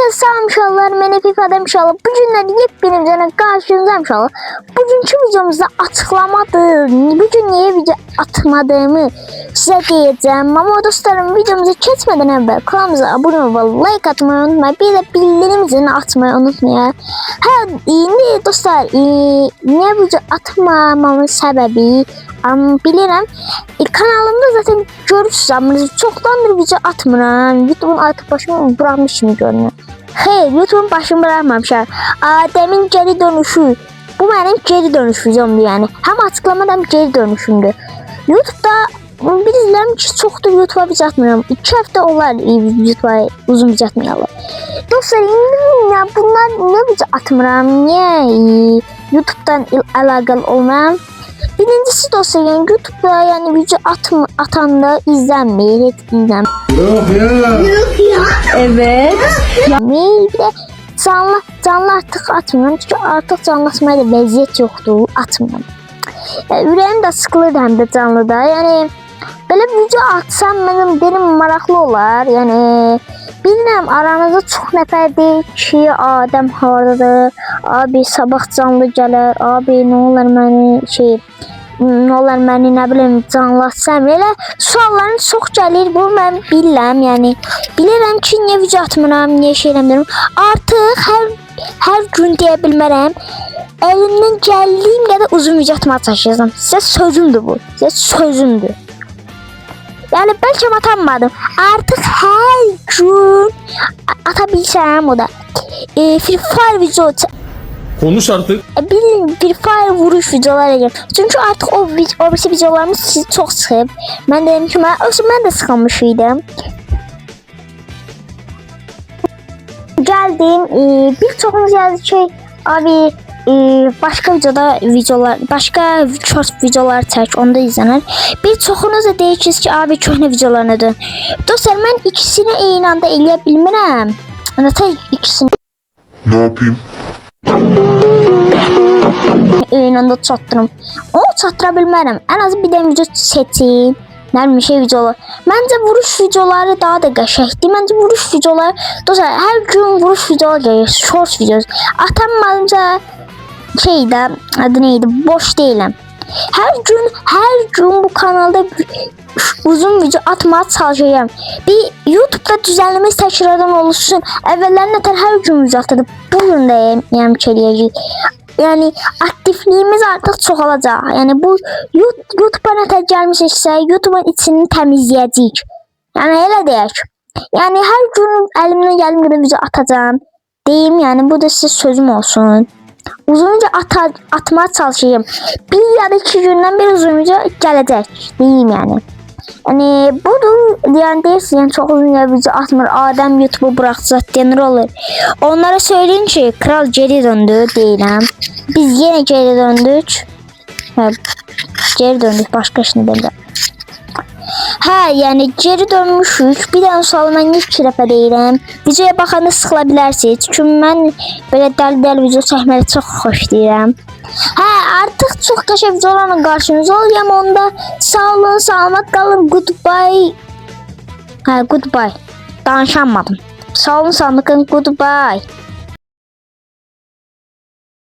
Herkese selam inşallah. Ben Efifa'dayım inşallah. Bugünler yepyeni videonun karşınızdayım inşallah. Bugünkü videomuzda açıklamadır. Bugün niye video atmadığımı size diyeceğim. Ama dostlarım, videomuza geçmeden evvel kanalımıza abone olup like atmayı unutmayın. Bir de bildirim zilini atmayı unutmayın. Ne dostlar, niye video atmamamın sebebi bilirim. Kanalımda zaten görürsünüz, çoktandır video atmıram. YouTube'un artık başımı bırakmışım görünüyor. Hayır, YouTube'un başımı bırakmamışlar. Adem'in geri dönüşü. Bu benim geri dönüş videomdu yani. Hem açıklamada hem geri dönüşümdü. YouTube'da bilirəm ki, çoxdur YouTube'a video atmıram. 2 hafta olar YouTube'a uzun video atmayalı. Dostlar, indi ya bunlar ne video atmıram? Niye YouTube'dan alakalı olmam? Birincisi dostlar, yani YouTube'da yani video atanda izlenmeyi, hiç izlenmeyi. Yok ya. Evet. Bir de canlı artık atmıyorum. Çünkü artık canlı atmaya da vəziyyət yoxdur. Atmıyorum. Ürəyim də sıkılır hem de canlıda. Yani böyle video atsam benim maraqlı olar. Yani bilmem, aranızda çox nəfər deyir ki, Adem hardadır? Abi sabah canlı gələr. Abi ne olur məni ne olur məni nə bilim canlatsam. Elə sualların çox gəlir. Bu mən bilirəm. Yəni bilirəm ki, niyə video atmıram, niyə şey eləmirəm. Artıq hər gün deyə bilmərəm. Elimden gəldiyim qədər uzun video atmağa çalışacağım. Sizə sözümdür bu. Sizə sözümdür. Yani belki atamadım. Artık her gün atabilsem o da. Free Fire video. Konuş artık. Bilin, Free Fire vuruş videoları yapıyorum. Çünkü artık o videolarımız sizi çok sıkıp. Ben dedim ki ben de sıkılmışıydım. Geldim. Birçoğunuz yazdı ki abi başka videolar, başka short videolar çək, onda izlənir. Bir çoxunuz da deyirsiniz ki, abi köhnə videolarına dön. Dostlar, mən ikisini eyni anda eləyə bilmirəm. Tek ikisini Ne yapayım? eyni anda çatdırım. Onu çatdıra bilmərəm. Ən azı bir dənə video seçim. Nə şey videolar. Məncə vuruş videoları daha da qəşəngdir. Məncə vuruş videoları, dostlar, hər gün vuruş videoları gəlir, short videosu. Atanmadımca şeydə adı neydi, boş değilim. Her gün bu kanalda uzun video atmaya çalışacağım. Bir YouTube'da düzenleme tekrardan oluşsun. Evvellerin öter her gün video atladı. Bugün de yani çeleyeceğiz. Yani aktifliğimiz artık çoxalacaq. Yani bu YouTube'a ne gelmişsə YouTube'un içini temizleyəcəyik. Yani elə deyək. Yani her gün elimden geldiğim qədər video atacağım. Deyim, yani bu da size sözüm olsun. Uzunca atmaya çalışayım. Bir ya da 2 gündən bir uzunca gələcək. Deyim yani. Yani budur. Yani deyirsin, yani çok uzun video atmır. Adem YouTube'u bırakacaq denir olur. Onlara söyleyin ki, kral geri döndü deyirəm. Biz yine geri döndük. Geri döndük, başka işini bilmirəm. Yani geri dönmüşük. Bir dənə sualı mən ilk dəfə deyirəm. Videoya baxanda sıxıla bilərsiniz. Çünki mən belə dəli video çəkməyi çox xoşlayıram. Artıq çox qəşəng videolarla qarşınızda olacağam. Onda sağ olun, salamat qalın. Goodbye. Goodbye. Danışamadım. Sağ olun, salamat qalın. Goodbye.